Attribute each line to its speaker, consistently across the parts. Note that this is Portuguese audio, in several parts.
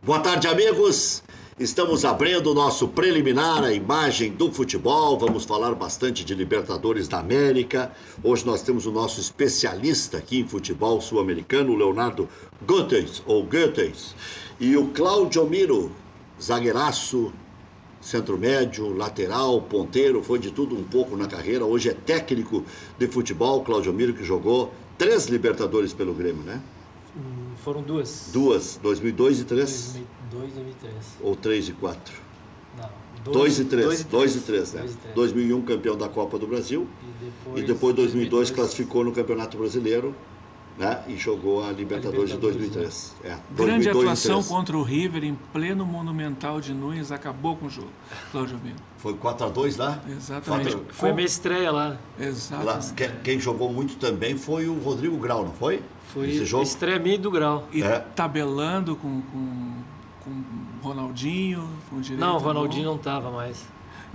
Speaker 1: Boa tarde, amigos. Estamos abrindo o nosso preliminar, a imagem do futebol. Vamos falar bastante de Libertadores da América. Hoje nós temos o nosso especialista aqui em futebol sul-americano, o Leonardo Goethes, e o Claudio Miro, zagueiraço, centro médio, lateral, ponteiro, foi de tudo um pouco na carreira. Hoje é técnico de futebol, Claudio Miro, que jogou 3 Libertadores pelo Grêmio, né?
Speaker 2: Foram duas.
Speaker 1: 2002 e 3?
Speaker 2: 2002 e 2003.
Speaker 1: Ou 3 e 4?
Speaker 2: Não.
Speaker 1: 2 e 3. 2 e 3, né?
Speaker 2: 2 e 3.
Speaker 1: 2001 campeão da Copa do Brasil. E depois 2002 classificou no Campeonato Brasileiro, né? E jogou a Libertadores de 2003.
Speaker 3: Grande
Speaker 1: 2002
Speaker 3: atuação contra o River em pleno Monumental de Nunes, acabou com o jogo. Claudio Miro.
Speaker 1: Foi 4-2 lá?
Speaker 3: Exatamente.
Speaker 2: Foi a minha estreia lá.
Speaker 3: Exatamente.
Speaker 1: Quem jogou muito também foi o Rodrigo Grau, não foi?
Speaker 2: Foi
Speaker 1: esse jogo?
Speaker 2: A estreia minha do Grau.
Speaker 3: E tabelando com Ronaldinho, com direito.
Speaker 2: Não, o Ronaldinho não estava mais.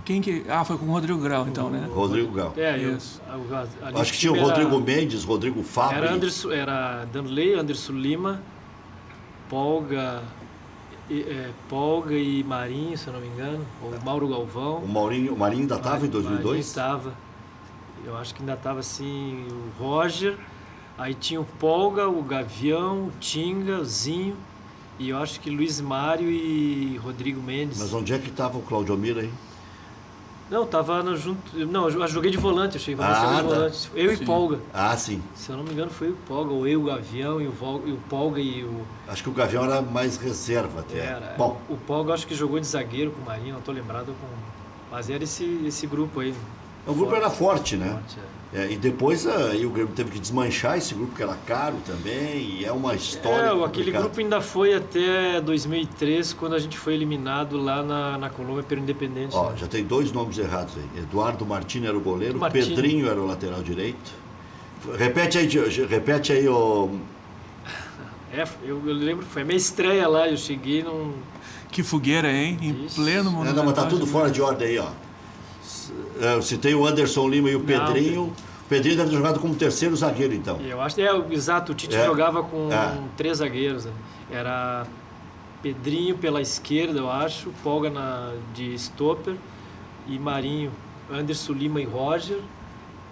Speaker 3: Quem que... Ah, foi com o Rodrigo Grau, então, né?
Speaker 1: Rodrigo Grau.
Speaker 3: Isso.
Speaker 1: Acho que tinha o Rodrigo Mendes, Rodrigo Fabri.
Speaker 2: Era Danley, Anderson Lima, Polga e Marinho, se eu não me engano, ou Mauro Galvão.
Speaker 1: O Marinho ainda estava em 2002?
Speaker 2: Marinho estava. Eu acho que ainda estava assim, o Roger, aí tinha o Polga, o Gavião, o Tinga, o Zinho, e eu acho que Luiz Mário e Rodrigo Mendes.
Speaker 1: Mas onde é que estava o Claudio Miro aí?
Speaker 2: Não, tava junto. Não, eu joguei de volante, eu cheguei de volante. Eu
Speaker 3: sim.
Speaker 2: E Polga.
Speaker 1: Ah, sim.
Speaker 2: Se eu não me engano, foi o Polga, ou eu, o Gavião, e o Polga e o.
Speaker 1: Acho que o Gavião era mais reserva até.
Speaker 2: Era.
Speaker 1: Bom,
Speaker 2: O Polga acho que jogou de zagueiro com o Marinho, não tô lembrado com. Mas era esse grupo aí.
Speaker 1: o grupo era forte, né?
Speaker 2: Forte,
Speaker 1: E depois aí o Grêmio teve que desmanchar esse grupo, que era caro também, e é uma história
Speaker 2: aquele
Speaker 1: complicada.
Speaker 2: grupo ainda foi até 2003, quando a gente foi eliminado lá na Colômbia pelo Independente.
Speaker 1: Ó, já tem 2 nomes errados aí. Eduardo Martini era o goleiro,
Speaker 2: Martini.
Speaker 1: Pedrinho era o lateral direito. Repete aí, o...
Speaker 2: Eu lembro que foi a minha estreia lá, eu cheguei num...
Speaker 3: Que fogueira, hein? Em
Speaker 2: Isso.
Speaker 3: pleno Monumental.
Speaker 1: Não, mas tá tudo fora de ordem aí, ó. Eu citei o Anderson Lima e o Pedrinho. O Pedrinho deve ter jogado como terceiro zagueiro, então.
Speaker 2: Eu acho que exato, o Tite jogava com 3 zagueiros. Né? Era Pedrinho pela esquerda, eu acho, Polga de stopper e Marinho, Anderson Lima e Roger,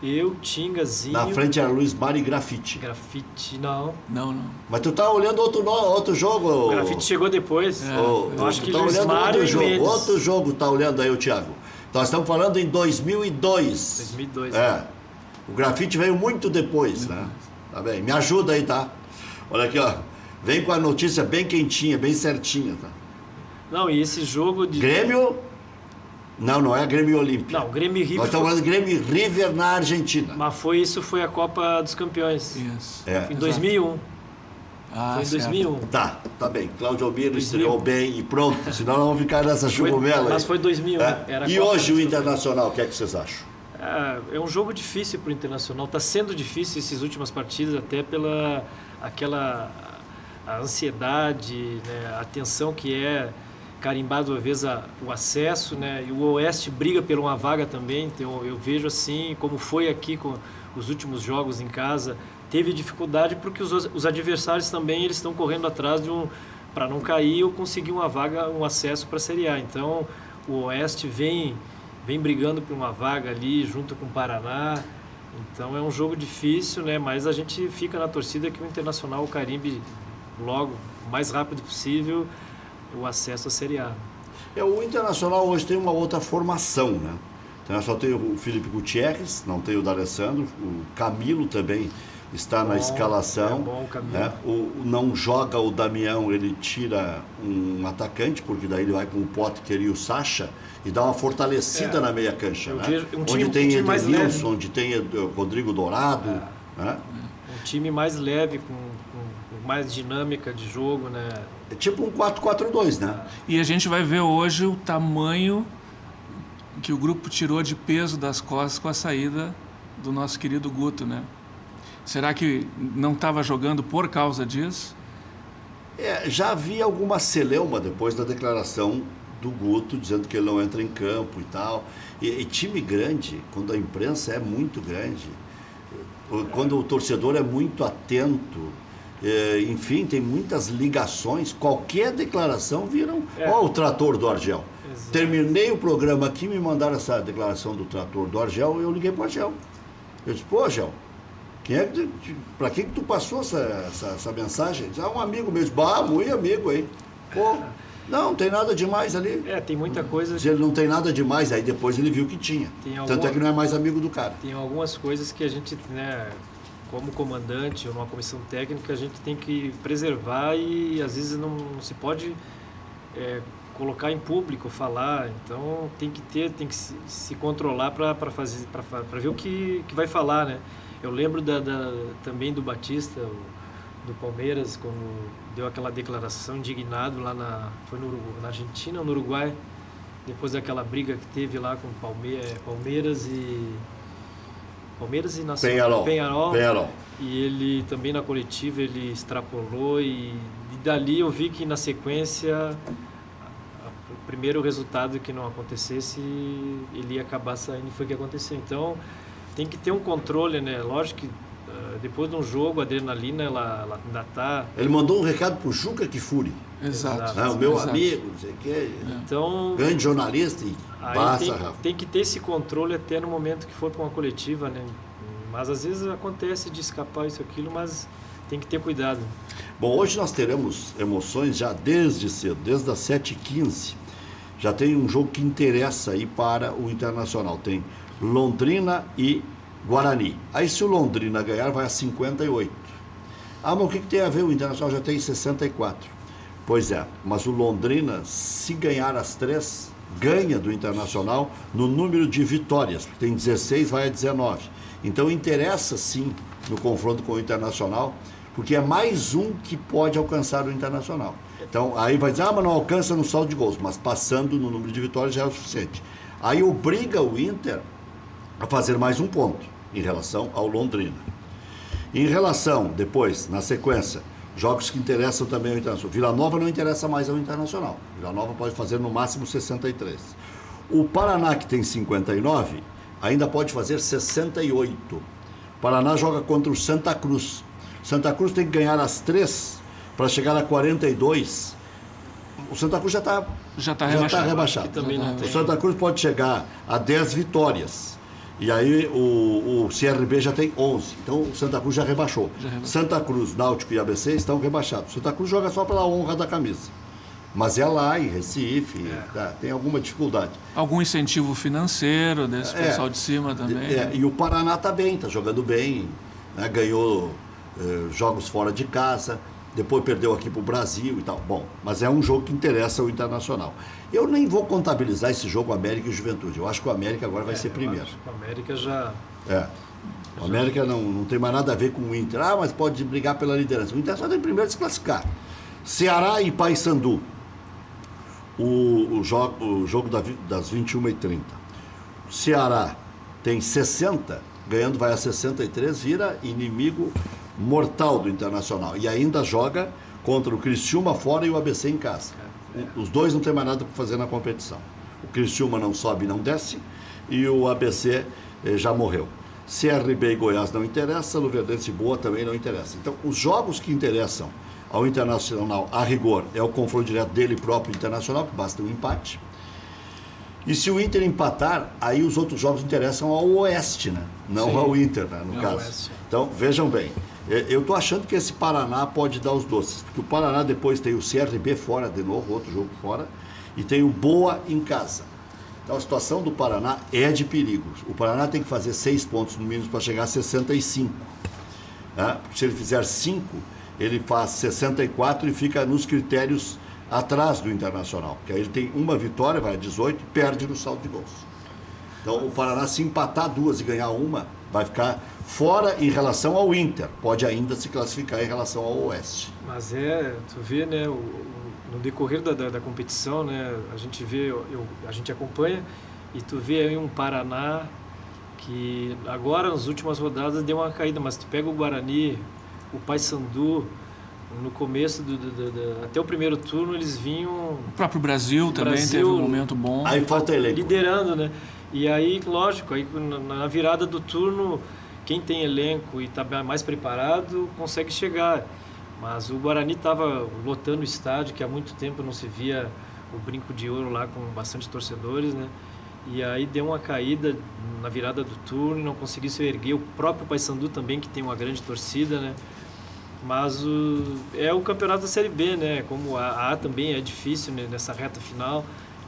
Speaker 2: eu, Tingazinho.
Speaker 1: Na frente era Luiz Mário e Grafite.
Speaker 2: Grafite, não.
Speaker 3: Não.
Speaker 1: Mas tu tá olhando outro jogo.
Speaker 2: O Grafite chegou depois.
Speaker 1: Eu
Speaker 2: acho que
Speaker 1: tá
Speaker 2: Luiz
Speaker 1: olhando
Speaker 2: Mário
Speaker 1: outro
Speaker 2: e
Speaker 1: jogo.
Speaker 2: Mendes.
Speaker 1: Outro jogo tá olhando aí o Thiago. Nós estamos falando em 2002.
Speaker 2: 2002.
Speaker 1: O Grafite veio muito depois, né? Tá bem, me ajuda aí, tá? Olha aqui, ó. Vem com a notícia bem quentinha, bem certinha, tá?
Speaker 2: Não, e esse jogo de...
Speaker 1: Grêmio... Não é Grêmio e Olímpia.
Speaker 2: Não, Grêmio e River...
Speaker 1: Nós estamos falando de Grêmio e River na Argentina.
Speaker 2: Mas foi a Copa dos Campeões.
Speaker 3: Isso.
Speaker 2: Em 2001.
Speaker 3: Ah,
Speaker 2: Foi em
Speaker 3: certo.
Speaker 2: 2001.
Speaker 1: Tá bem. Claudio Miro estreou bem e pronto. Senão nós vamos ficar nessa churrumela aí.
Speaker 2: Mas foi 2001. Era
Speaker 1: E
Speaker 2: Copa
Speaker 1: hoje o
Speaker 2: dos
Speaker 1: Internacional, o que é que vocês acham?
Speaker 2: É um jogo difícil para o Internacional. Está sendo difícil essas últimas partidas, até pela a ansiedade, né, a tensão que é carimbado às vezes o acesso, né, e o Oeste briga por uma vaga também. Então eu vejo assim, como foi aqui com os últimos jogos em casa, teve dificuldade porque os adversários também eles estão correndo atrás para não cair ou conseguir uma vaga, um acesso para a Série A. Então o Oeste vem brigando por uma vaga ali junto com o Paraná. Então é um jogo difícil, né? Mas a gente fica na torcida que o Internacional carimbe logo, o mais rápido possível, o acesso à Série A.
Speaker 1: O Internacional hoje tem uma outra formação, né? O Internacional tem o Felipe Gutierrez, não tem o D'Alessandro, o Camilo também está na escalação.
Speaker 2: É bom o Camilo.
Speaker 1: Né? Não joga o Damião, ele tira um atacante, porque daí ele vai com o Potker e o Sacha e dá uma fortalecida na meia cancha. Né? Onde tem Edenilson, onde tem Rodrigo Dourado. Né?
Speaker 2: Um time mais leve, com mais dinâmica de jogo, né?
Speaker 1: É tipo um 4-4-2, né?
Speaker 3: E a gente vai ver hoje o tamanho que o grupo tirou de peso das costas com a saída do nosso querido Guto, né? Será que não estava jogando por causa disso?
Speaker 1: Já havia alguma celeuma depois da declaração do Guto, dizendo que ele não entra em campo e tal. E time grande, quando a imprensa é muito grande, quando o torcedor é muito atento, enfim, tem muitas ligações, qualquer declaração viram,
Speaker 2: É.
Speaker 1: ó o trator do Argel.
Speaker 2: Exato.
Speaker 1: Terminei o programa aqui, me mandaram essa declaração do trator do Argel, eu liguei pro Argel. Eu disse, pô, Argel, pra quem que tu passou essa mensagem? Ele disse, um amigo mesmo, muito amigo aí. Pô, não tem nada demais ali.
Speaker 2: Tem muita coisa.
Speaker 1: Se ele não tem nada demais, aí depois ele viu que tinha. Tanto é que não é mais amigo do cara.
Speaker 2: Tem algumas coisas que a gente, né, como comandante ou numa comissão técnica, a gente tem que preservar e às vezes não se pode colocar em público, falar. Então tem que se controlar para ver o que vai falar, né? Eu lembro também do Batista, do Palmeiras, quando deu aquela declaração indignado lá foi na Argentina ou no Uruguai, depois daquela briga que teve lá com Palmeiras e Peñarol. E ele também na coletiva ele extrapolou e dali eu vi que na sequência o primeiro resultado que não acontecesse ele ia acabar saindo e foi o que aconteceu. Então tem que ter um controle, né? Lógico que depois de um jogo a adrenalina ela ainda tá.
Speaker 1: Ele mandou um recado pro Juca Kfouri.
Speaker 3: Exato.
Speaker 1: O meu amigo, não sei o quê.
Speaker 2: Então,
Speaker 1: grande jornalista e
Speaker 2: tem que ter esse controle até no momento que for para uma coletiva, né? Mas às vezes acontece de escapar isso aquilo, mas tem que ter cuidado.
Speaker 1: Bom, hoje nós teremos emoções já desde cedo, desde as 7h15. Já tem um jogo que interessa aí para o Internacional. Tem Londrina e Guarani. Aí se o Londrina ganhar, vai a 58. Mas o que tem a ver? O Internacional já tem 64. Pois é, mas o Londrina, se ganhar as 3, ganha do Internacional no número de vitórias, porque tem 16, vai a 19. Então interessa sim no confronto com o Internacional, porque é mais um que pode alcançar o Internacional. Então aí vai dizer, mas não alcança no saldo de gols, mas passando no número de vitórias já é o suficiente. Aí obriga o Inter a fazer mais um ponto em relação ao Londrina. Em relação, depois, na sequência, jogos que interessam também ao Internacional. Vila Nova não interessa mais ao Internacional. Vila Nova pode fazer no máximo 63. O Paraná, que tem 59, ainda pode fazer 68. O Paraná joga contra o Santa Cruz. Santa Cruz tem que ganhar as 3 para chegar a 42. O Santa Cruz já está rebaixado. O Santa Cruz pode chegar a 10 vitórias. E aí o CRB já tem 11. Então o Santa Cruz já rebaixou. Santa Cruz, Náutico e ABC estão rebaixados. Santa Cruz joga só pela honra da camisa. Mas é lá em Recife, tem alguma dificuldade.
Speaker 3: Algum incentivo financeiro desse pessoal de cima também.
Speaker 1: E o Paraná está bem, está jogando bem, né? Ganhou jogos fora de casa, depois perdeu aqui para o Brasil e tal. Bom, mas é um jogo que interessa ao Internacional. Eu nem vou contabilizar esse jogo América e Juventude. Eu acho que o América agora vai ser primeiro.
Speaker 2: O América já...
Speaker 1: O América não tem mais nada a ver com o Inter. mas pode brigar pela liderança. O Inter só tem primeiro de se classificar. Ceará e Paysandu. O jogo das 21h30. Ceará tem 60, ganhando vai a 63, vira inimigo mortal do Internacional. E ainda joga contra o Criciúma fora e o ABC em casa. Os dois não tem mais nada para fazer na competição. O Criciúma não sobe e não desce, e o ABC já morreu. CRB e Goiás não interessa, Luverdense e Boa também não interessa. Então, os jogos que interessam ao Internacional, a rigor, é o confronto direto dele próprio Internacional, que basta um empate. E se o Inter empatar, aí os outros jogos interessam ao Oeste, né? Não ao Inter, né, no caso. Oeste. Então, vejam bem, eu estou achando que esse Paraná pode dar os doces, porque o Paraná depois tem o CRB fora, de novo, outro jogo fora, e tem o Boa em casa. Então, a situação do Paraná é de perigo. O Paraná tem que fazer 6 pontos no mínimo para chegar a 65. Né? Se ele fizer 5, ele faz 64 e fica nos critérios atrás do Internacional. Porque aí ele tem uma vitória, vai a 18 e perde no saldo de gols. Então, o Paraná, se empatar 2 e ganhar uma, vai ficar fora em relação ao Inter. Pode ainda se classificar em relação ao Oeste.
Speaker 2: Mas tu vê, né, no decorrer da competição, né, a gente vê, a gente acompanha, e tu vê aí um Paraná que agora, nas últimas rodadas, deu uma caída, mas tu pega o Guarani, o Paysandu, no começo até o primeiro turno eles vinham...
Speaker 3: O próprio Brasil também teve um momento bom.
Speaker 1: Aí falta elenco.
Speaker 2: Liderando, né? E aí, lógico, aí na virada do turno, quem tem elenco e está mais preparado consegue chegar. Mas o Guarani estava lotando o estádio, que há muito tempo não se via o Brinco de Ouro lá com bastante torcedores, né? E aí deu uma caída na virada do turno, não conseguiu se erguer. O próprio Paysandu também, que tem uma grande torcida, né? Mas é o campeonato da Série B, né? Como a também é difícil, né, nessa reta final.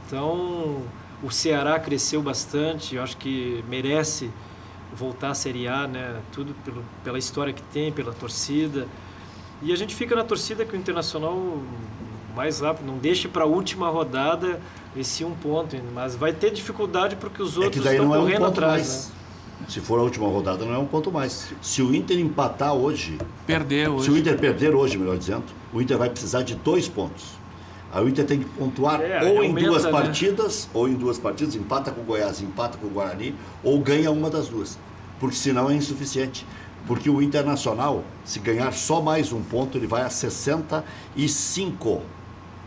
Speaker 2: Então, o Ceará cresceu bastante, eu acho que merece voltar à Série A, né? Tudo pela história que tem, pela torcida. E a gente fica na torcida que o Internacional mais rápido, não deixe para a última rodada esse 1 ponto, mas vai ter dificuldade porque os outros estão correndo atrás.
Speaker 1: Mais. Né? Se for a última rodada, não é 1 ponto mais. Se o Inter empatar hoje... Se o Inter perder hoje, melhor dizendo, o Inter vai precisar de 2 pontos. Aí o Inter tem que pontuar ou em duas partidas, né? Ou em 2 partidas, empata com o Goiás, empata com o Guarani, ou ganha uma das duas. Porque senão é insuficiente. Porque o Internacional, se ganhar só mais 1 ponto, ele vai a 65.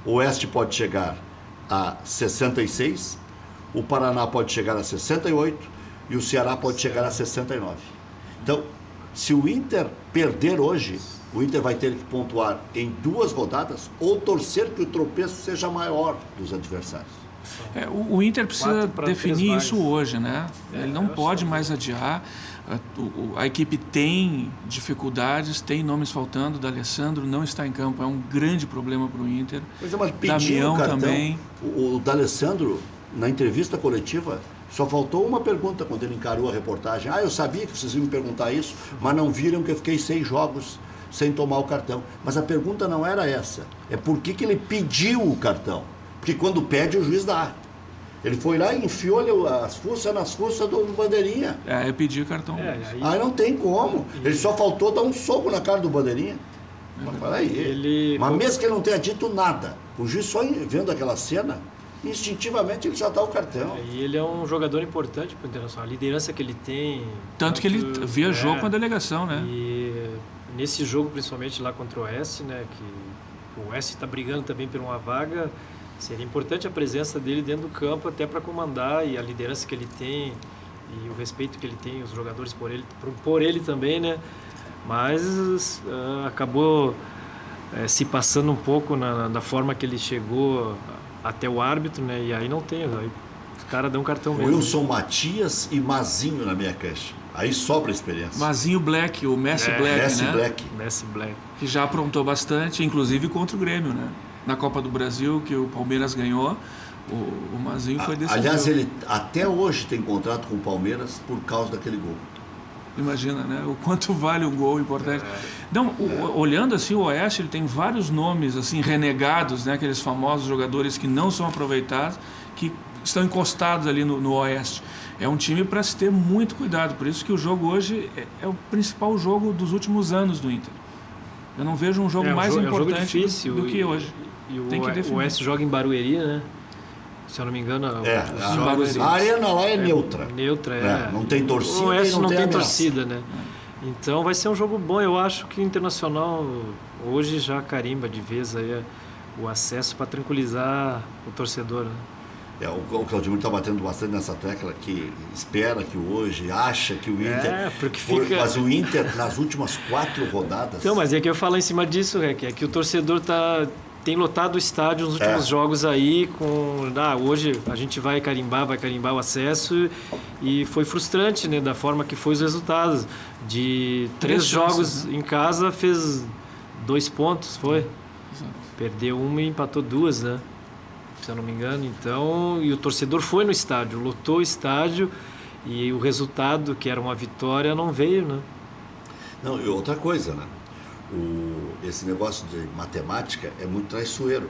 Speaker 1: O Oeste pode chegar a 66, o Paraná pode chegar a 68 e o Ceará pode chegar a 69. Então, se o Inter perder hoje, o Inter vai ter que pontuar em 2 rodadas ou torcer que o tropeço seja maior dos adversários.
Speaker 3: O Inter precisa definir isso hoje, né? Ele não pode mais adiar. A equipe tem dificuldades, tem nomes faltando. O D'Alessandro não está em campo, é um grande problema para o Inter.
Speaker 1: Mas pediu o cartão. Também. O D'Alessandro, na entrevista coletiva, só faltou uma pergunta quando ele encarou a reportagem. Eu sabia que vocês iam me perguntar isso, mas não viram que eu fiquei 6 jogos sem tomar o cartão. Mas a pergunta não era essa. É por que ele pediu o cartão. Porque quando pede, o juiz dá. Ele foi lá e enfiou as fuças nas fuças do Bandeirinha.
Speaker 3: Eu pedi o cartão.
Speaker 1: Aí não tem como. Ele só faltou dar um soco na cara do Bandeirinha. Mas peraí. Mas mesmo que ele não tenha dito nada, o juiz só vendo aquela cena, instintivamente ele já dá o cartão.
Speaker 2: E ele é um jogador importante para o Internacional. A liderança que ele tem...
Speaker 3: Tanto que ele viajou com a delegação, né?
Speaker 2: E nesse jogo, principalmente lá contra o Oeste, né? Que o Oeste está brigando também por uma vaga... Seria importante a presença dele dentro do campo até para comandar, e a liderança que ele tem e o respeito que ele tem, os jogadores por ele também, né? Mas acabou se passando um pouco na forma que ele chegou até o árbitro, né? E aí não tem, aí os caras dão um cartão mesmo.
Speaker 1: Wilson Matias e Mazinho na minha caixa. Aí sobra a experiência.
Speaker 3: Mazinho Black, o Messi Black, né?
Speaker 2: Messi Black.
Speaker 3: Que já aprontou bastante, inclusive contra o Grêmio, né? Na Copa do Brasil, que o Palmeiras ganhou, o Mazinho foi decisivo.
Speaker 1: Aliás, ele até hoje tem contrato com o Palmeiras por causa daquele gol.
Speaker 3: Imagina, né? O quanto vale um gol importante. Não, olhando assim, o Oeste, ele tem vários nomes assim renegados, né? Aqueles famosos jogadores que não são aproveitados, que estão encostados ali no Oeste. É um time para se ter muito cuidado. Por isso que o jogo hoje é o principal jogo dos últimos anos do Inter. Eu não vejo um jogo mais importante do que hoje.
Speaker 2: E o Oeste joga em Barueri, né? Se eu não me engano,
Speaker 1: a arena lá é neutra. Não tem torcida.
Speaker 2: O Oeste não tem torcida, né? Então vai ser um jogo bom. Eu acho que o Internacional hoje já carimba de vez aí o acesso para tranquilizar o torcedor, né?
Speaker 1: O Claudimir está batendo bastante nessa tecla que espera que hoje, acha que o Inter... Mas o Inter, nas últimas 4 rodadas...
Speaker 2: Então, mas é que eu falo em cima disso, é que o torcedor tem lotado o estádio nos últimos jogos aí com... hoje a gente vai carimbar o acesso, e foi frustrante, né, da forma que foi os resultados. De 3 jogos em casa, fez 2 pontos, foi? Exato. Perdeu 1 e empatou 2, né? Se eu não me engano. Então, e o torcedor foi no estádio, lotou o estádio, e o resultado, que era uma vitória, não veio, né?
Speaker 1: Não, e outra coisa, né? Esse negócio de matemática é muito traiçoeiro,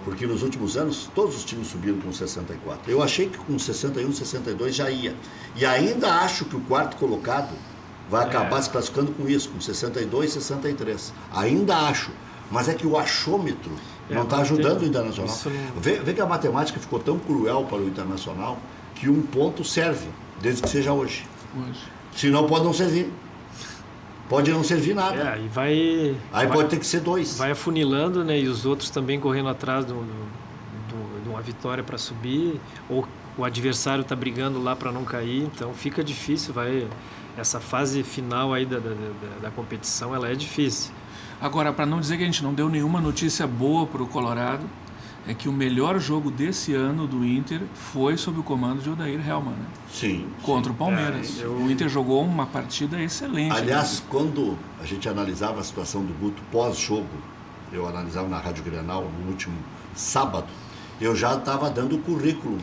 Speaker 1: porque nos últimos anos todos os times subiram com 64. Eu achei que com 61, 62 já ia. E ainda acho que o 4º colocado vai acabar se classificando com isso, com 62, 63. Ainda acho. Mas é que o achômetro não está ajudando o Internacional. Vê que a matemática ficou tão cruel para o Internacional que 1 ponto serve, desde que seja hoje. Senão pode não servir. Pode não servir nada. Aí pode ter que ser 2.
Speaker 2: Vai afunilando, né? E os outros também correndo atrás de uma vitória para subir. Ou o adversário está brigando lá para não cair. Então fica difícil. Essa fase final aí da competição, ela é difícil.
Speaker 3: Agora, para não dizer que a gente não deu nenhuma notícia boa para o Colorado, é que o melhor jogo desse ano do Inter foi sob o comando de Odair Hellmann, né?
Speaker 1: Sim.
Speaker 3: Contra o Palmeiras. O Inter jogou uma partida excelente.
Speaker 1: Aliás, quando a gente analisava a situação do Guto pós-jogo, eu analisava na Rádio Grenal no último sábado, eu já estava dando o currículo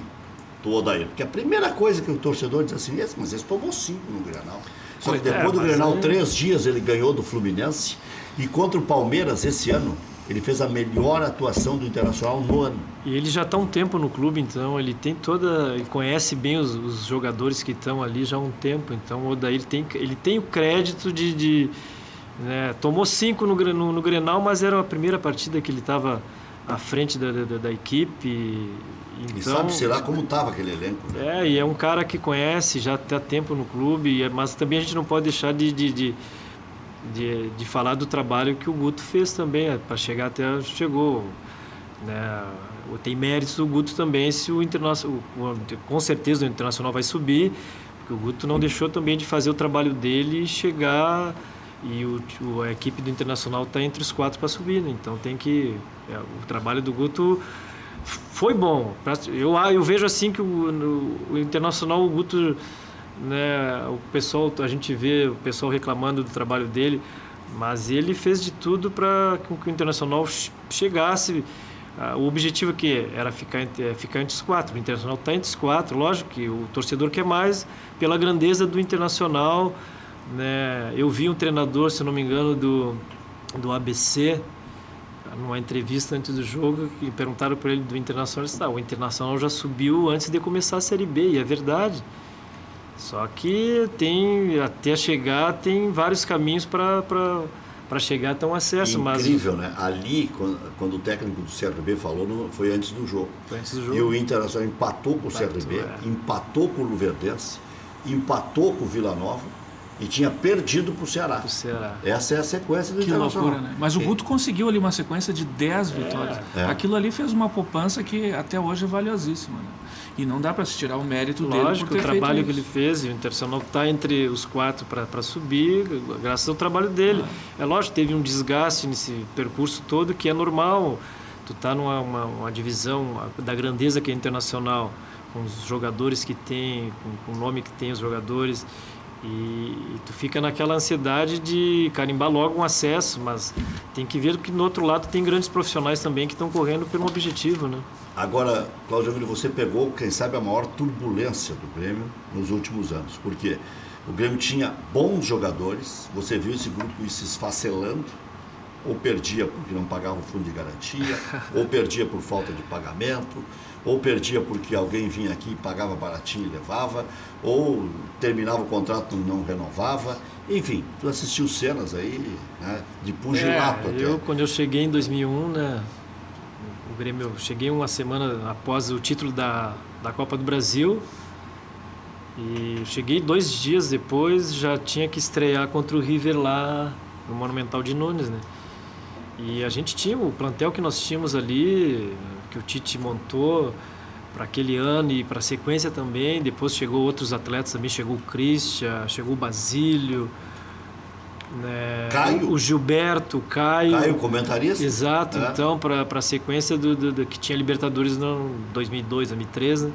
Speaker 1: do Odair. Porque a primeira coisa que o torcedor diz assim, mas ele tomou 5 no Grenal. Só que depois do Grenal, 3 dias ele ganhou do Fluminense. E contra o Palmeiras, esse ano, ele fez a melhor atuação do Internacional no ano.
Speaker 2: E ele já está um tempo no clube, então ele tem ele conhece bem os jogadores que estão ali já há um tempo. Então o Odair ele tem o crédito né, tomou 5 no Grenal, mas era a primeira partida que ele estava à frente da equipe. Então,
Speaker 1: e sabe-se lá como estava aquele elenco. Né?
Speaker 2: E é um cara que conhece, já está tempo no clube, mas também a gente não pode deixar de falar do trabalho que o Guto fez também, para chegar até onde chegou. Né? Tem méritos do Guto também, se o Internacional, com certeza o Internacional vai subir, porque o Guto não deixou também de fazer o trabalho dele e chegar, e a equipe do Internacional está entre os 4 para subir, né? Então o trabalho do Guto foi bom. Eu vejo assim que o Internacional, o Guto, né, a gente vê o pessoal reclamando do trabalho dele, mas ele fez de tudo para que o Internacional chegasse. O objetivo aqui era ficar entre os 4. O Internacional está entre os 4, lógico que o torcedor quer mais pela grandeza do Internacional. Né? Eu vi um treinador, se não me engano, do ABC, numa entrevista antes do jogo, e perguntaram para ele do Internacional, ele disse, o Internacional já subiu antes de começar a Série B, e é verdade. Só que até chegar, tem vários caminhos para chegar até um acesso.
Speaker 1: Incrível, né? Ali, quando o técnico do CRB falou, foi antes do jogo.
Speaker 2: Foi antes do jogo.
Speaker 1: E o Internacional empatou com o CRB, empatou com o Luverdense, empatou com o Vila Nova, e tinha perdido para o Ceará. Essa é a sequência do Internacional.
Speaker 3: Que loucura, né? Mas o Guto conseguiu ali uma sequência de 10 vitórias. Aquilo ali fez uma poupança que até hoje é valiosíssima. Né? E não dá para se tirar o mérito dele por ter feito isso.
Speaker 2: O trabalho que ele fez, e o Internacional está entre os 4 para subir, graças ao trabalho dele. É lógico, teve um desgaste nesse percurso todo, que é normal. Tu está numa divisão da grandeza que é Internacional, com os jogadores que tem, com o nome que tem os jogadores, e tu fica naquela ansiedade de carimbar logo um acesso, mas tem que ver que no outro lado tem grandes profissionais também que estão correndo pelo objetivo, né?
Speaker 1: Agora, Cláudio, você pegou, quem sabe, a maior turbulência do Grêmio nos últimos anos, porque o Grêmio tinha bons jogadores, você viu esse grupo ir se esfacelando, ou perdia porque não pagava o fundo de garantia, ou perdia por falta de pagamento, ou perdia porque alguém vinha aqui e pagava baratinho e levava, ou terminava o contrato e não renovava. Enfim, tu assistiu cenas aí, né, de pugilato até.
Speaker 2: Quando eu cheguei em 2001, né, o Grêmio, cheguei uma semana após o título da Copa do Brasil, e cheguei 2 dias depois, já tinha que estrear contra o River lá no Monumental de Nunes, né? E a gente tinha o plantel que nós tínhamos ali, que o Tite montou para aquele ano e para a sequência também. Depois chegou outros atletas também, chegou o Christian, chegou o Basílio, né?
Speaker 1: Caio.
Speaker 2: O Gilberto, o Caio.
Speaker 1: Caio, comentarista.
Speaker 2: Exato, então para a sequência do que tinha Libertadores em 2002, 2003, né?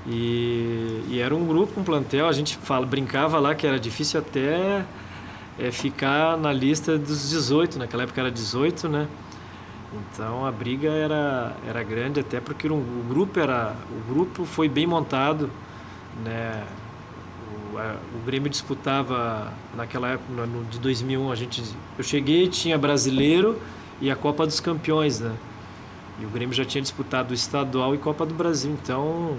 Speaker 2: E era um grupo, um plantel, a gente brincava lá que era difícil até ficar na lista dos 18, naquela época era 18, né? Então a briga era grande, até porque o grupo foi bem montado, né? O Grêmio disputava naquela época, de 2001, eu cheguei, tinha Brasileiro e a Copa dos Campeões, né? E o Grêmio já tinha disputado o Estadual e Copa do Brasil, então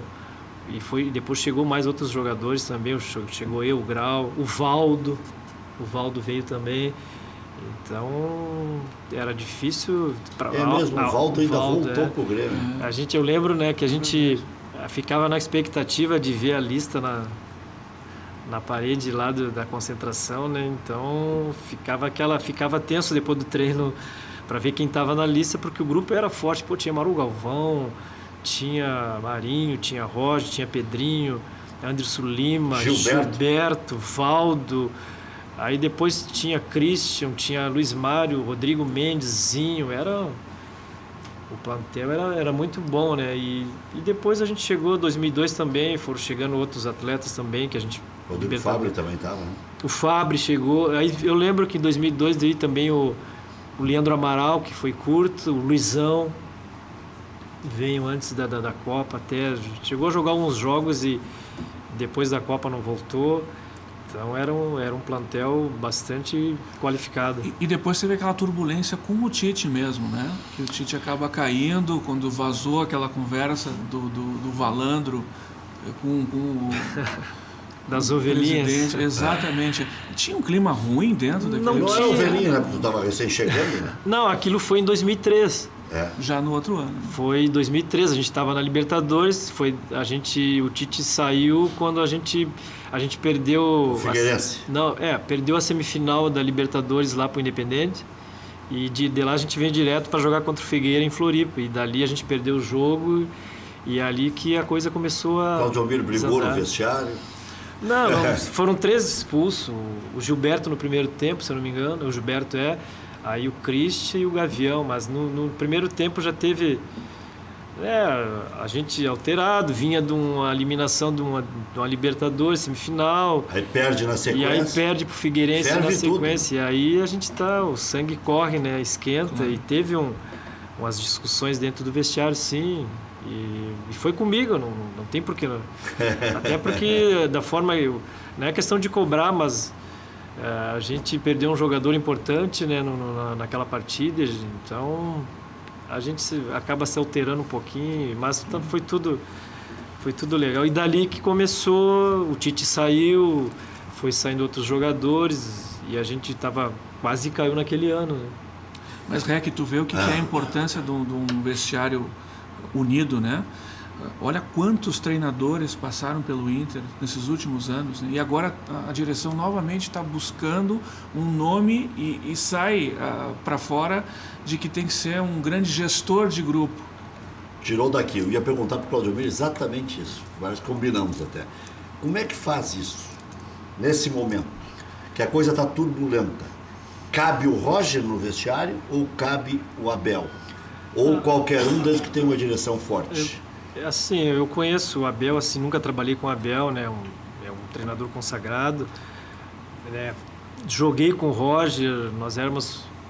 Speaker 2: depois chegou mais outros jogadores também, chegou o Grau, o Valdo veio também. Então era difícil.
Speaker 1: Mesmo, o Valdo ainda voltou pro Grêmio.
Speaker 2: Eu lembro, né, que a gente ficava na expectativa de ver a lista na parede lá da concentração, né? Então ficava tenso depois do treino para ver quem estava na lista, porque o grupo era forte. Tinha Maru Galvão, tinha Marinho, tinha Roger, tinha Pedrinho, Anderson Lima, Gilberto, Valdo, Aí depois tinha Christian, tinha Luiz Mário, Rodrigo Mendes, Zinho, o plantel era muito bom, né? E depois a gente chegou em 2002 também, foram chegando outros atletas também que a gente...
Speaker 1: O Fábio também estava, né?
Speaker 2: O Fábio chegou, aí eu lembro que em 2002 daí também o Leandro Amaral, que foi curto, o Luizão, veio antes da Copa até, chegou a jogar alguns jogos e depois da Copa não voltou. Então era um plantel bastante qualificado.
Speaker 3: E depois teve aquela turbulência com o Tite mesmo, né? Que o Tite acaba caindo quando vazou aquela conversa do Valandro com o...
Speaker 2: Das ovelhinhas.
Speaker 3: Exatamente. Tinha um clima ruim dentro daquele...
Speaker 1: Não era ovelhinha, né? Porque tu estava recém chegando, né?
Speaker 2: Não, aquilo foi em 2003.
Speaker 3: Já no outro ano.
Speaker 2: Foi em 2013, a gente estava na Libertadores, o Tite saiu quando a gente perdeu...
Speaker 1: O Figueirense.
Speaker 2: Perdeu a semifinal da Libertadores lá pro Independente, e de lá a gente veio direto para jogar contra o Figueira em Floripa, e dali a gente perdeu o jogo, e é ali que a coisa começou a...
Speaker 1: Claudio brigou no vestiário.
Speaker 2: Não, foram 3 expulsos, o Gilberto no primeiro tempo, se eu não me engano, o Gilberto aí o Christian e o Gavião, mas no primeiro tempo já teve a gente alterado, vinha de uma eliminação de uma Libertadores, semifinal.
Speaker 1: Aí perde na sequência.
Speaker 2: E aí perde pro Figueirense na sequência. Tudo. E aí a gente o sangue corre, né? Esquenta. E teve umas discussões dentro do vestiário, sim. E foi comigo, não tem porquê. Até porque da forma... Não é questão de cobrar, mas... a gente perdeu um jogador importante, né, naquela partida, então a gente acaba se alterando um pouquinho, mas foi tudo legal. E dali que começou, o Tite saiu, foi saindo outros jogadores e a gente quase caiu naquele ano. Né?
Speaker 3: Mas, Rec, tu vê o que é a importância de um vestiário unido, né? Olha quantos treinadores passaram pelo Inter nesses últimos anos, né? E agora a direção novamente está buscando um nome e sai para fora de que tem que ser um grande gestor de grupo.
Speaker 1: Tirou daqui. Eu ia perguntar para o Claudio exatamente isso. Nós combinamos até. Como é que faz isso nesse momento que a coisa está turbulenta? Cabe o Roger no vestiário ou cabe o Abel? Ou qualquer um desde que tenha uma direção forte?
Speaker 2: Assim, eu conheço o Abel, assim, nunca trabalhei com o Abel, né? É um treinador consagrado, né? Joguei com o Roger,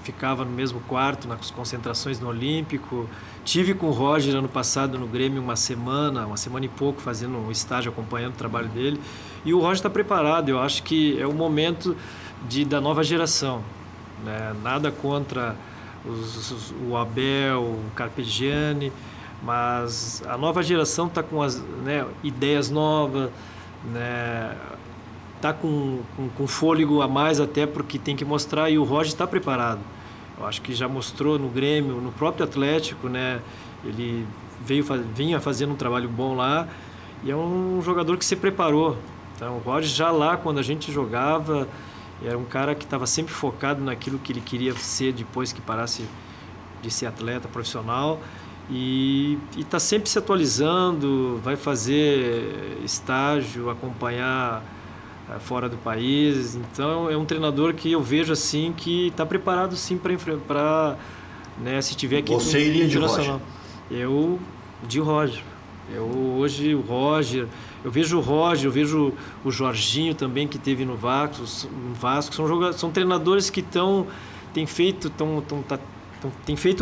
Speaker 2: ficava no mesmo quarto, nas concentrações no Olímpico. Tive com o Roger ano passado no Grêmio uma semana e pouco, fazendo um estágio, acompanhando o trabalho dele. E o Roger está preparado, eu acho que é o momento da nova geração, né? Nada contra o Abel, o Carpegiani, mas a nova geração está com ideias novas, né? Está com fôlego a mais até porque tem que mostrar, e o Roger está preparado. Eu acho que já mostrou no Grêmio, no próprio Atlético, né? Ele vinha fazendo um trabalho bom lá e é um jogador que se preparou. Então o Roger já lá, quando a gente jogava, era um cara que estava sempre focado naquilo que ele queria ser depois que parasse de ser atleta profissional. E está sempre se atualizando, vai fazer estágio, acompanhar fora do país. Então é um treinador que eu vejo assim que está preparado sim para né, se tiver aqui.
Speaker 1: Você iria de Roger?
Speaker 2: Eu de Roger. Hoje o Roger, eu vejo o Roger, eu vejo o Jorginho também que teve no Vasco, são treinadores que têm feito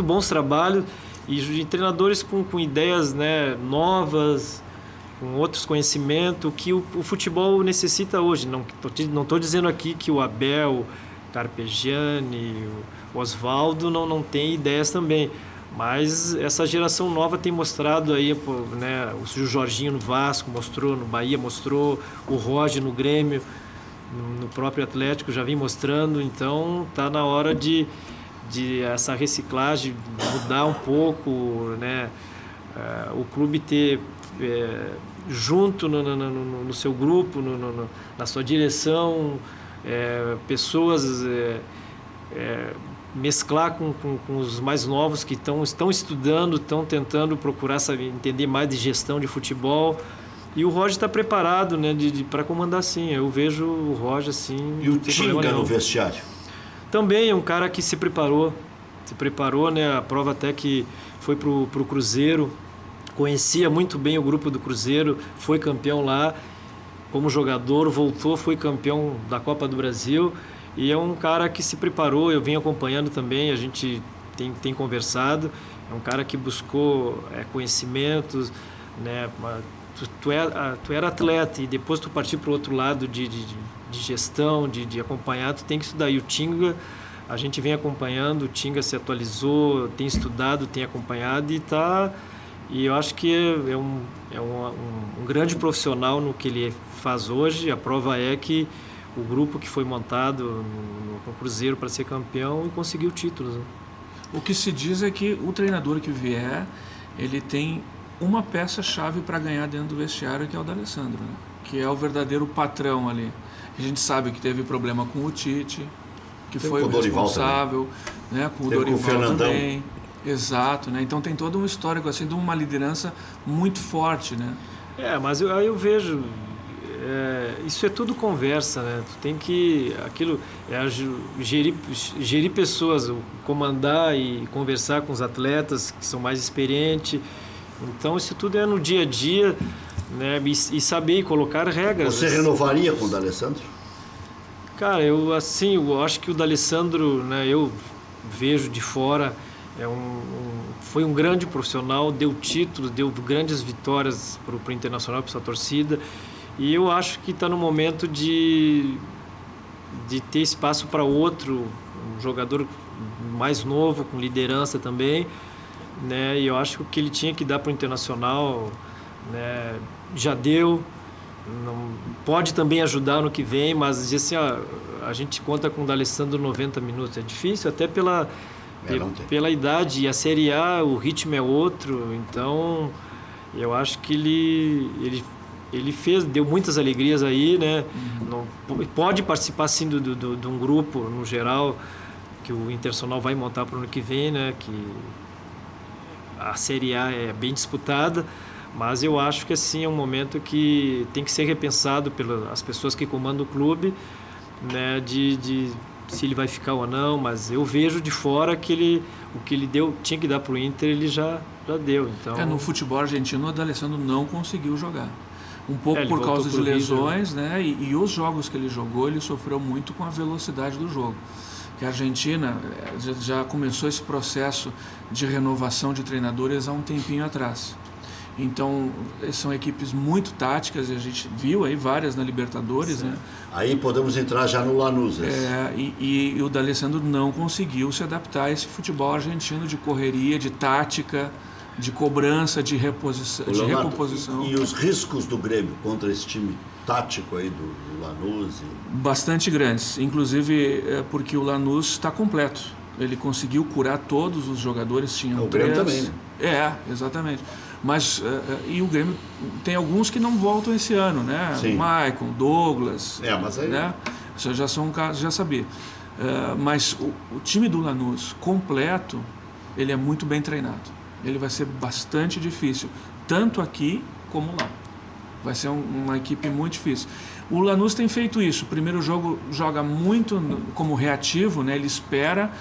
Speaker 2: bons trabalhos. E treinadores com ideias, né, novas, com outros conhecimentos que o futebol necessita hoje. Não estou dizendo aqui que o Abel, Carpegiani, o Osvaldo não tem ideias também, mas essa geração nova tem mostrado aí, né, o Jorginho no Vasco mostrou, no Bahia mostrou, o Roger no Grêmio, no próprio Atlético já vem mostrando. Então está na hora de essa reciclagem mudar um pouco, né? O clube ter junto no seu grupo, na sua direção, pessoas, mesclar com os mais novos que estão estudando, estão tentando procurar entender mais de gestão de futebol, E o Roger está preparado, né, para comandar, sim. Eu vejo o Roger assim.
Speaker 1: E o Tinga no vestiário?
Speaker 2: Também é um cara que se preparou, né? A prova até que foi pro Cruzeiro, conhecia muito bem o grupo do Cruzeiro, foi campeão lá como jogador, voltou, foi campeão da Copa do Brasil, e é um cara que se preparou. Eu vim acompanhando também, a gente tem conversado. É um cara que buscou conhecimentos, né? Tu era atleta e depois tu partir para o outro lado de gestão, de acompanhar, tu tem que estudar. E o Tinga, a gente vem acompanhando, o Tinga se atualizou, tem estudado, tem acompanhado e eu acho que é um grande profissional no que ele faz hoje. A prova é que o grupo que foi montado no Cruzeiro para ser campeão e conseguiu títulos, né?
Speaker 3: O que se diz é que o treinador que vier, ele tem uma peça-chave para ganhar dentro do vestiário, que é o D'Alessandro, né? Que é o verdadeiro patrão ali. A gente sabe que teve problema com o Tite, que foi o responsável, né? Com o Dorival também. Exato, né? Então tem todo um histórico assim de uma liderança muito forte, né?
Speaker 2: Mas eu vejo, isso é tudo conversa, né? Tu tem que gerir pessoas, comandar e conversar com os atletas que são mais experientes. Então isso tudo é no dia a dia, né? E saber colocar regras.
Speaker 1: Você renovaria com o D'Alessandro?
Speaker 2: Cara, eu acho que o D'Alessandro, né? Eu vejo de fora, foi um grande profissional, deu títulos, deu grandes vitórias para o Internacional, para sua torcida. E eu acho que está no momento de ter espaço para outro, um jogador mais novo, com liderança também, né? E eu acho que o que ele tinha que dar para o Internacional, né, já deu. Não, pode também ajudar no que vem, mas assim, a gente conta com o D'Alessandro 90 minutos. É difícil, até pela idade. E a Série A, o ritmo é outro. Então, eu acho que ele deu muitas alegrias aí, né? Não, pode participar sim de um grupo, no geral, que o Internacional vai montar para o ano que vem, né? Que a Série A é bem disputada, mas eu acho que assim é um momento que tem que ser repensado pelas pessoas que comandam o clube, né? De se ele vai ficar ou não, mas eu vejo de fora que o que ele tinha que dar para o Inter, ele já deu. Então,
Speaker 3: no futebol argentino, o D'Alessandro não conseguiu jogar. Um pouco por causa de lesões, né? E os jogos que ele jogou, ele sofreu muito com a velocidade do jogo. Que a Argentina já começou esse processo de renovação de treinadores há um tempinho atrás. Então, são equipes muito táticas, e a gente viu aí várias na Libertadores, né?
Speaker 1: Aí podemos entrar já no Lanús.
Speaker 3: E o D'Alessandro não conseguiu se adaptar a esse futebol argentino de correria, de tática, de cobrança, de recomposição.
Speaker 1: E os riscos do Grêmio contra esse time tático aí do Lanús?
Speaker 3: Bastante grandes, inclusive porque o Lanús está completo. Ele conseguiu curar todos os jogadores, tinham 3.
Speaker 1: O Grêmio também, né?
Speaker 3: Exatamente. Mas, e o Grêmio tem alguns que não voltam esse ano, né?
Speaker 1: Sim.
Speaker 3: Maicon, Douglas.
Speaker 1: Mas aí...
Speaker 3: Né? Isso já são casos, já sabia. Mas o time do Lanús completo, ele é muito bem treinado. Ele vai ser bastante difícil, tanto aqui como lá. Vai ser uma equipe muito difícil. O Lanús tem feito isso. O primeiro jogo joga muito como reativo, né? Ele espera,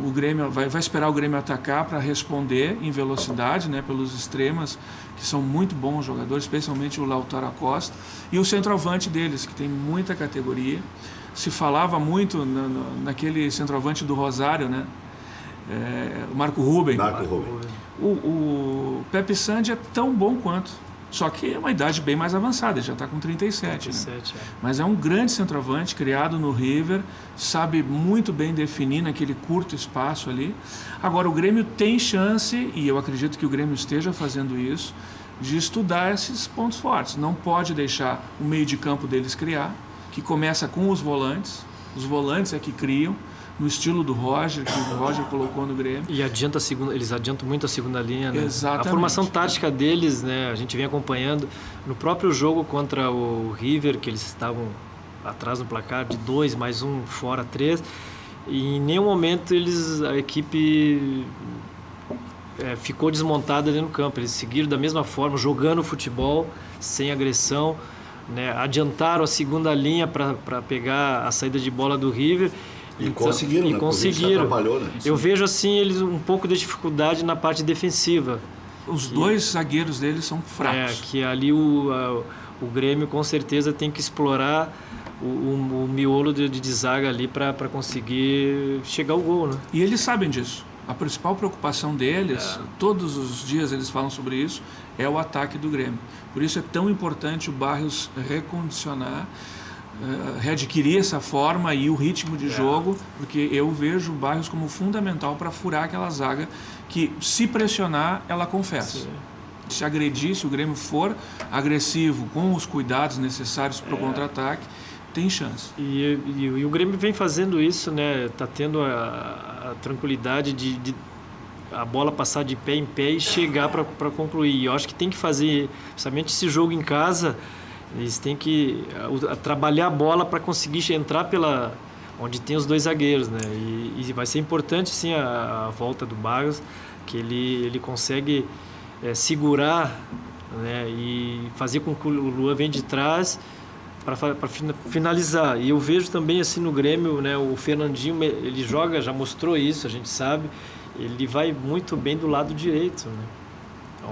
Speaker 3: o Grêmio vai esperar o Grêmio atacar para responder em velocidade, né? Pelos extremas, que são muito bons jogadores, especialmente o Lautaro Acosta, e o centroavante deles, que tem muita categoria. Se falava muito naquele centroavante do Rosário, né? O Marco Ruben. O Pepe Sandi é tão bom quanto, só que é uma idade bem mais avançada, ele já está com 37, né? Mas é um grande centroavante, criado no River, sabe muito bem definir naquele curto espaço ali. Agora, o Grêmio tem chance, e eu acredito que o Grêmio esteja fazendo isso, de estudar esses pontos fortes. Não pode deixar o meio de campo deles criar, que começa com os volantes é que criam, no estilo do Roger, que o Roger colocou no Grêmio.
Speaker 2: E eles adiantam muito a segunda linha, né?
Speaker 3: Exatamente.
Speaker 2: A formação tática deles, né? A gente vem acompanhando no próprio jogo contra o River, que eles estavam atrás no placar de 2, mais um fora 3, e em nenhum momento a equipe ficou desmontada dentro do campo. Eles seguiram da mesma forma, jogando futebol, sem agressão, né? Adiantaram a segunda linha para pegar a saída de bola do River.
Speaker 1: E conseguiram,
Speaker 2: e
Speaker 1: né?
Speaker 2: conseguiram.
Speaker 1: Né?
Speaker 2: Eu vejo assim eles um pouco de dificuldade na parte defensiva.
Speaker 3: Os dois zagueiros deles são fracos.
Speaker 2: Que ali o Grêmio com certeza tem que explorar o miolo de zaga ali para conseguir chegar ao gol, né?
Speaker 3: E eles sabem disso. A principal preocupação deles, todos os dias eles falam sobre isso, é o ataque do Grêmio. Por isso é tão importante o Barrios recondicionar, readquirir essa forma e o ritmo de jogo, porque eu vejo o Barrios como fundamental para furar aquela zaga que, se pressionar, ela confessa. Sim. Se agredir, se o Grêmio for agressivo, com os cuidados necessários para o contra-ataque, tem chance.
Speaker 2: E o Grêmio vem fazendo isso, né? Tá tendo a tranquilidade de a bola passar de pé em pé e chegar para concluir. E eu acho que tem que fazer, principalmente esse jogo em casa, eles têm que trabalhar a bola para conseguir entrar pela onde tem os dois zagueiros, né? E vai ser importante sim a volta do Barrios, que ele consegue segurar, né? E fazer com que o Luan venha de trás para finalizar. E eu vejo também assim no Grêmio, né, o Fernandinho, ele joga, já mostrou isso, a gente sabe, ele vai muito bem do lado direito, né?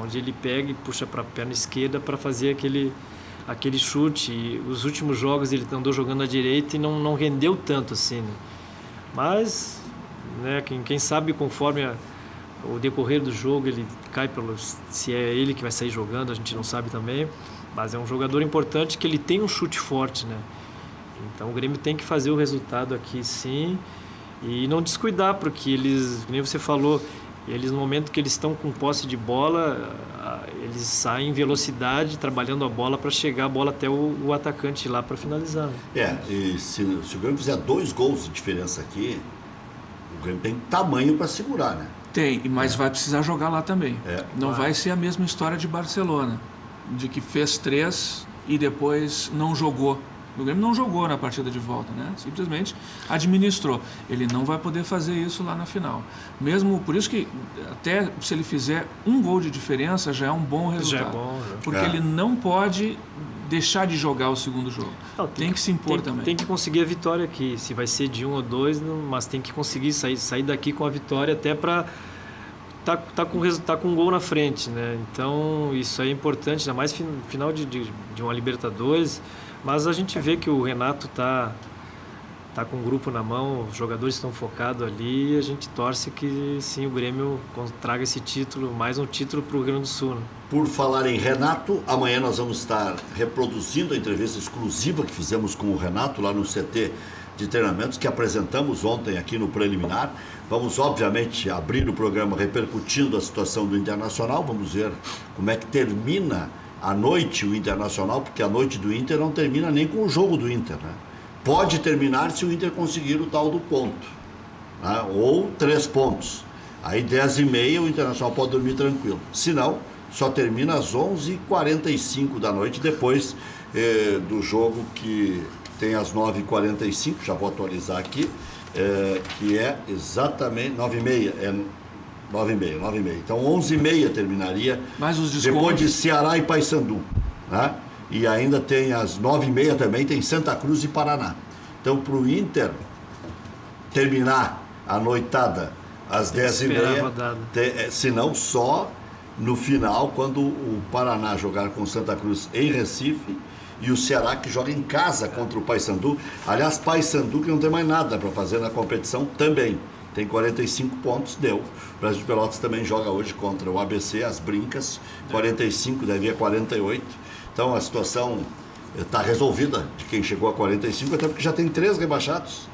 Speaker 2: Onde ele pega e puxa para a perna esquerda para fazer aquele chute. E os últimos jogos ele andou jogando à direita e não rendeu tanto assim, né? Mas, né, quem sabe conforme o decorrer do jogo ele cai se é ele que vai sair jogando, a gente não sabe também. Mas é um jogador importante que ele tem um chute forte, né? Então o Grêmio tem que fazer o resultado aqui sim e não descuidar, porque eles, como você falou, eles no momento que eles estão com posse de bola, eles saem em velocidade, trabalhando a bola para chegar a bola até o atacante lá para finalizar. Né?
Speaker 1: E se o Grêmio fizer 2 gols de diferença aqui, o Grêmio tem tamanho para segurar, né?
Speaker 3: Tem, mas vai precisar jogar lá também. Não vai ser a mesma história de Barcelona, de que fez 3 e depois não jogou. O Grêmio não jogou na partida de volta, né? Simplesmente administrou. Ele não vai poder fazer isso lá na final. Mesmo por isso que até se ele fizer 1 gol de diferença já é um bom resultado.
Speaker 2: Já é bom, né?
Speaker 3: Porque ele não pode deixar de jogar o segundo jogo. Tem que se impor também.
Speaker 2: Tem que conseguir a vitória aqui. Se vai ser de 1 ou 2, mas tem que conseguir sair daqui com a vitória até para tá com um gol na frente, né? Então isso é importante, ainda mais final de uma Libertadores. Mas a gente vê que o Renato tá com um grupo na mão, os jogadores estão focados ali e a gente torce que sim, o Grêmio traga esse título, mais um título para o Rio Grande do Sul. Né?
Speaker 1: Por falar em Renato, amanhã nós vamos estar reproduzindo a entrevista exclusiva que fizemos com o Renato lá no CT de treinamentos, que apresentamos ontem aqui no preliminar. Vamos, obviamente, abrir o programa repercutindo a situação do Internacional. Vamos ver como é que termina a noite o Internacional, porque a noite do Inter não termina nem com o jogo do Inter, né? Pode terminar se o Inter conseguir o tal do ponto, né? Ou 3 pontos. Aí 10h30 o Internacional pode dormir tranquilo. Se não, só termina às 11h45 da noite, depois do jogo que tem às 9h45, já vou atualizar aqui, que é exatamente 9h30, 9h30. Então 11h30 terminaria,
Speaker 3: mas os
Speaker 1: depois de Ceará e Paysandu, né? E ainda tem às 9h30 também, tem Santa Cruz e Paraná. Então para o Inter terminar a noitada às 10h30, se não só no final, quando o Paraná jogar com Santa Cruz em Recife e o Ceará que joga em casa contra o Paysandu. Aliás, Paysandu que não tem mais nada para fazer na competição também. Tem 45 pontos, deu. O Brasil de Pelotas também joga hoje contra o ABC, as Brincas, 45, deve ir a 48. Então a situação está resolvida de quem chegou a 45, até porque já tem 3 rebaixados.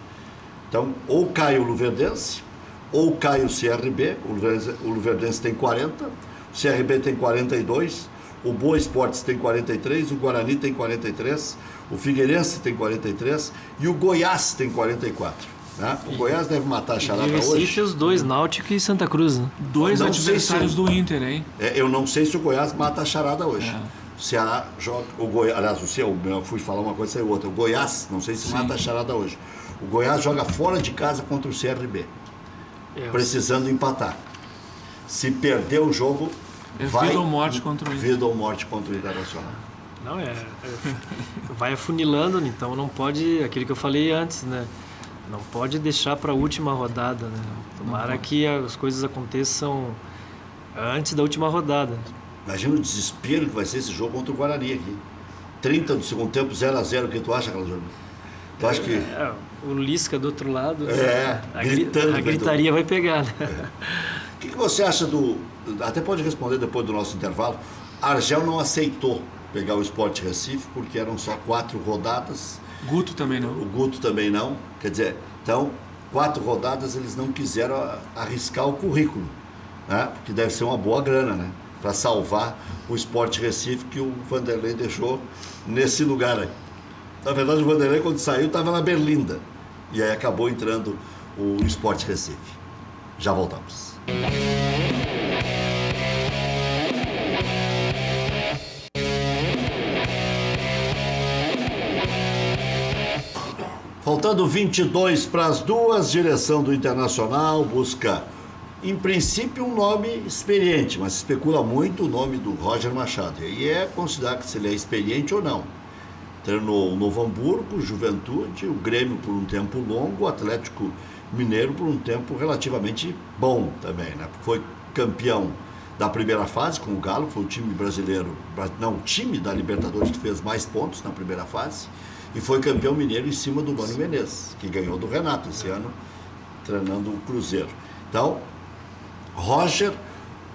Speaker 1: Então, ou cai o Luverdense, ou cai o CRB, o Luverdense tem 40, o CRB tem 42, o Boa Esportes tem 43, o Guarani tem 43, o Figueirense tem 43 e o Goiás tem 44. Né? O Goiás deve matar a charada hoje.
Speaker 2: E os 2, Náutico e Santa Cruz, né?
Speaker 3: 2 adversários do Inter, hein?
Speaker 1: Eu não sei se o Goiás mata a charada hoje. O Ceará joga. O Goiás, aliás, eu fui falar uma coisa e saiu outra. O Goiás, não sei se mata a charada hoje. O Goiás joga fora de casa contra o CRB, precisando empatar. Se perder o jogo, vai...
Speaker 3: Vida ou morte contra o Inter.
Speaker 1: Vida ou morte contra o Internacional.
Speaker 2: Não, vai afunilando, então não pode, aquilo que eu falei antes, né? Não pode deixar para a última rodada, né? Tomara que as coisas aconteçam antes da última rodada.
Speaker 1: Imagina o desespero que vai ser esse jogo contra o Guarani aqui. 30 do segundo tempo, 0-0, o que tu acha, Claudio? Tu acha que...
Speaker 2: O Lisca do outro lado,
Speaker 1: gritando.
Speaker 2: A gritaria vai pegar, né?
Speaker 1: O que você acha do... Até pode responder depois do nosso intervalo. Argel não aceitou pegar o Sport Recife porque eram só 4 rodadas.
Speaker 3: Guto também não.
Speaker 1: O Guto também não. Quer dizer, então, 4 rodadas eles não quiseram arriscar o currículo, né? Porque deve ser uma boa grana, né? Para salvar o Sport Recife que o Vanderlei deixou nesse lugar aí. Na verdade, o Vanderlei, quando saiu, estava na Berlinda. E aí acabou entrando o Sport Recife. Já voltamos. Faltando 22 para as 2, direção do Internacional busca, em princípio, um nome experiente, mas especula muito o nome do Roger Machado. E é considerar se ele é experiente ou não. Treinou o Novo Hamburgo, Juventude, o Grêmio por um tempo longo, o Atlético Mineiro por um tempo relativamente bom também, né? Foi campeão da primeira fase com o Galo, foi o time brasileiro, não, o time da Libertadores que fez mais pontos na primeira fase, e foi campeão mineiro em cima do Mano Menezes, que ganhou do Renato esse ano, treinando o Cruzeiro. Então, Roger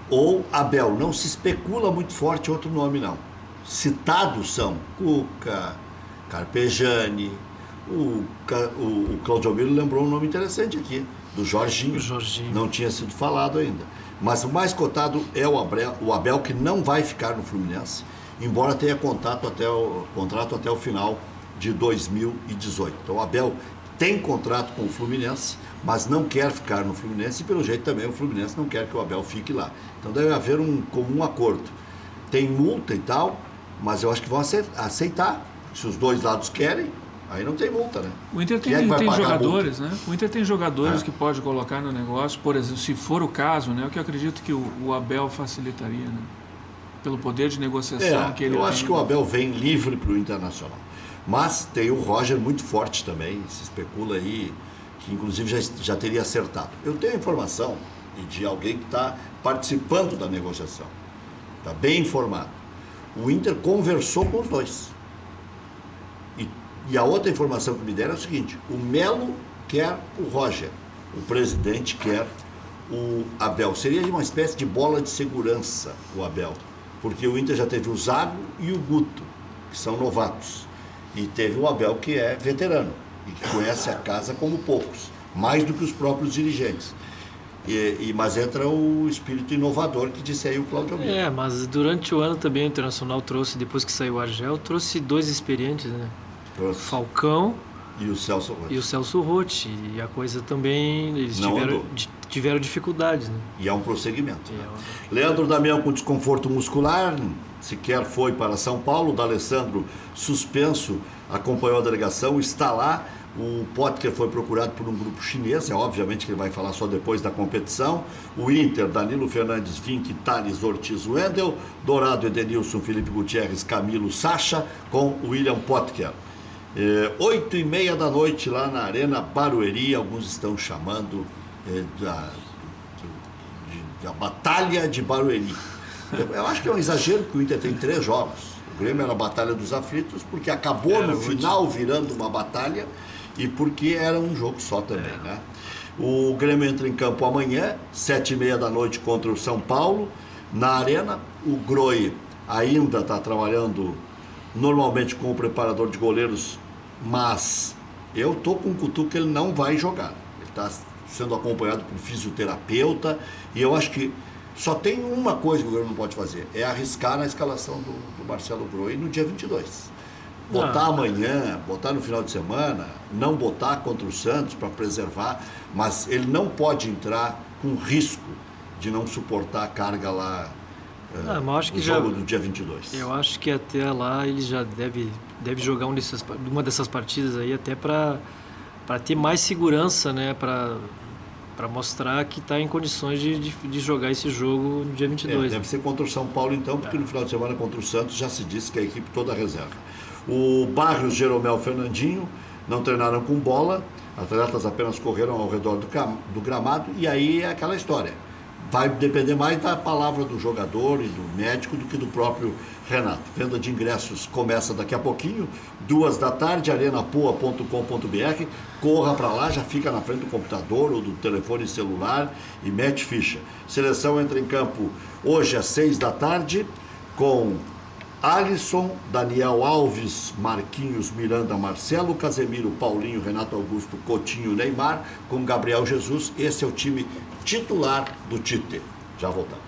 Speaker 1: ou Abel, não se especula muito forte outro nome não. Citados são Cuca, Carpegiani, o Claudio Miro lembrou um nome interessante aqui, do Jorginho.
Speaker 2: O Jorginho.
Speaker 1: Não tinha sido falado ainda. Mas o mais cotado é o Abel, que não vai ficar no Fluminense, embora tenha contrato até o final de 2018. Então o Abel tem contrato com o Fluminense, mas não quer ficar no Fluminense e pelo jeito também o Fluminense não quer que o Abel fique lá. Então deve haver um comum acordo. Tem multa e tal, mas eu acho que vão aceitar. Se os dois lados querem, aí não tem multa, né?
Speaker 3: O Inter tem jogadores, né? O Inter tem jogadores que pode colocar no negócio, por exemplo, se for o caso, né? O que eu acredito que o Abel facilitaria, né? Pelo poder de negociação que ele tem.
Speaker 1: Eu acho que o Abel vem livre para o Internacional. Mas tem o Roger muito forte também, se especula aí, que inclusive já teria acertado. Eu tenho informação de alguém que está participando da negociação, está bem informado. O Inter conversou com os dois. E a outra informação que me deram é o seguinte: o Melo quer o Roger, o presidente quer o Abel. Seria uma espécie de bola de segurança o Abel, porque o Inter já teve o Zago e o Guto, que são novatos. E teve o Abel, que é veterano e que conhece a casa como poucos, mais do que os próprios dirigentes. Mas entra o espírito inovador que disse aí o Claudio Miro.
Speaker 2: Mas durante o ano também o Internacional trouxe, depois que saiu o Argel, trouxe 2 experientes, né? Trouxe. Falcão
Speaker 1: e o Celso
Speaker 2: Roth. E a coisa também, eles tiveram dificuldades, né?
Speaker 1: E é um prosseguimento. Leandro Damião com desconforto muscular, sequer foi para São Paulo. O D'Alessandro suspenso, acompanhou a delegação, está lá. O Potker foi procurado por um grupo chinês, obviamente que ele vai falar só depois da competição. O Inter, Danilo Fernandes, Vink, Thales, Ortiz, Wendel, Dourado, Edenilson, Felipe Gutierrez, Camilo, Sacha, com William Potker. 8h30 da noite lá na Arena Barueri, alguns estão chamando da Batalha de Barueri. Eu acho que é um exagero, porque o Inter tem 3 jogos. O Grêmio era a Batalha dos Aflitos, porque acabou no final virando uma batalha e porque era um jogo só também, né? O Grêmio entra em campo amanhã, 7h30 da noite contra o São Paulo, na Arena. O Groi ainda está trabalhando normalmente com o preparador de goleiros, mas eu estou com o cutuco que ele não vai jogar. Ele está sendo acompanhado por fisioterapeuta e eu acho que só tem uma coisa que o Grêmio não pode fazer, é arriscar na escalação do Marcelo Groi no dia 22. Botar amanhã, botar no final de semana, não botar contra o Santos para preservar, mas ele não pode entrar com risco de não suportar a carga lá no jogo do dia 22.
Speaker 2: Eu acho que até lá ele já deve jogar uma dessas partidas aí até para ter mais segurança, né, para para mostrar que está em condições de jogar esse jogo no dia 22.
Speaker 1: Deve ser contra o São Paulo então, porque no final de semana contra o Santos já se disse que a equipe toda reserva. O Barrios, Jeromel, Fernandinho não treinaram com bola, atletas apenas correram ao redor do gramado, e aí é aquela história. Vai depender mais da palavra do jogador e do médico do que do próprio Renato. Venda de ingressos começa daqui a pouquinho, 14h, arenapoa.com.br. Corra para lá, já fica na frente do computador ou do telefone celular e mete ficha. Seleção entra em campo hoje às 6h, com Alisson, Daniel Alves, Marquinhos, Miranda, Marcelo, Casemiro, Paulinho, Renato Augusto, Coutinho, Neymar, com Gabriel Jesus. Esse é o time titular do Tite. Já voltamos.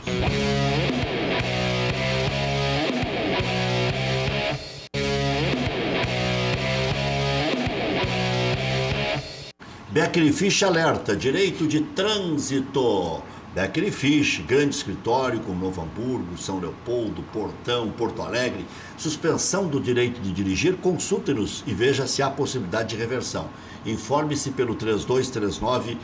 Speaker 1: Becker Fish alerta, direito de trânsito. Becker Fish, grande escritório com Novo Hamburgo, São Leopoldo, Portão, Porto Alegre. Suspensão do direito de dirigir, consulte-nos e veja se há possibilidade de reversão. Informe-se pelo 3239-6689.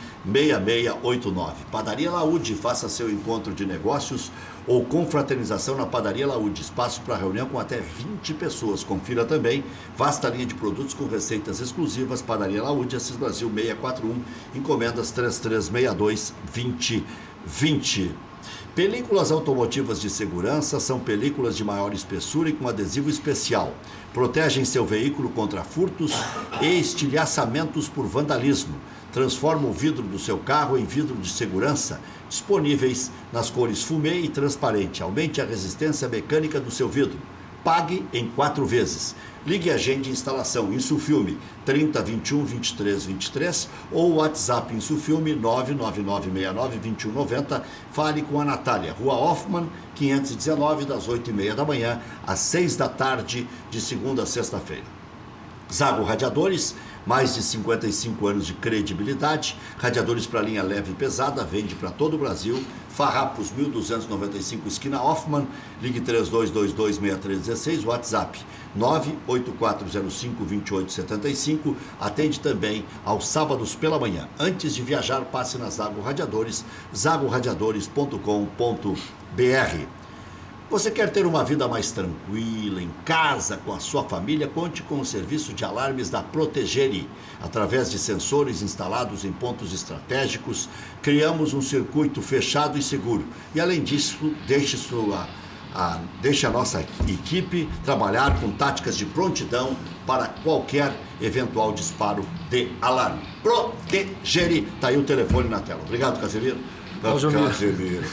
Speaker 1: Padaria Laúde, faça seu encontro de negócios ou confraternização na Padaria Laúde. Espaço para reunião com até 20 pessoas. Confira também vasta linha de produtos com receitas exclusivas. Padaria Laúde, Assis Brasil 641, encomendas 3362-2020. Películas automotivas de segurança são películas de maior espessura e com adesivo especial. Protegem seu veículo contra furtos e estilhaçamentos por vandalismo. Transforma o vidro do seu carro em vidro de segurança, disponíveis nas cores fumê e transparente. Aumente a resistência mecânica do seu vidro. Pague em 4 vezes. Ligue e agende instalação Insufilme 30 21 23 23 ou WhatsApp Insufilme 999692190. Fale com a Natália, Rua Hoffmann, 519, das 8h30 da manhã às 6h, de segunda a sexta-feira. Zago Radiadores, mais de 55 anos de credibilidade. Radiadores para linha leve e pesada, vende para todo o Brasil. Farrapos 1295, esquina Hoffmann. Ligue 3222-6316, WhatsApp 98405-2875. Atende também aos sábados pela manhã. Antes de viajar, passe na Zago Radiadores, zagoradiadores.com.br. Você quer ter uma vida mais tranquila, em casa, com a sua família? Conte com o serviço de alarmes da Protegere. Através de sensores instalados em pontos estratégicos, criamos um circuito fechado e seguro. E além disso, deixe a nossa equipe trabalhar com táticas de prontidão para qualquer eventual disparo de alarme. Protegere. Está aí o telefone na tela. Obrigado, Casemiro.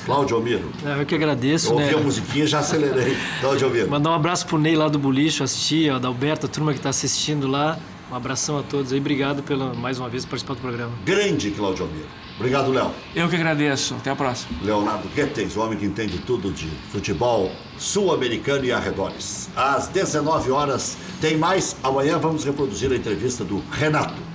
Speaker 1: Cláudio Miro.
Speaker 2: Eu que agradeço.
Speaker 1: Eu ouvi a musiquinha e já acelerei. Cláudio Miro.
Speaker 2: Mandar um abraço pro Ney lá do Boliche, assisti, a Adalberto, a turma que está assistindo lá. Um abração a todos aí. Obrigado mais uma vez por participar do programa.
Speaker 1: Grande Cláudio Miro. Obrigado, Léo.
Speaker 3: Eu que agradeço. Até a próxima.
Speaker 1: Leonardo Guedes, o homem que entende tudo de futebol sul-americano e arredores. Às 19h tem mais. Amanhã vamos reproduzir a entrevista do Renato.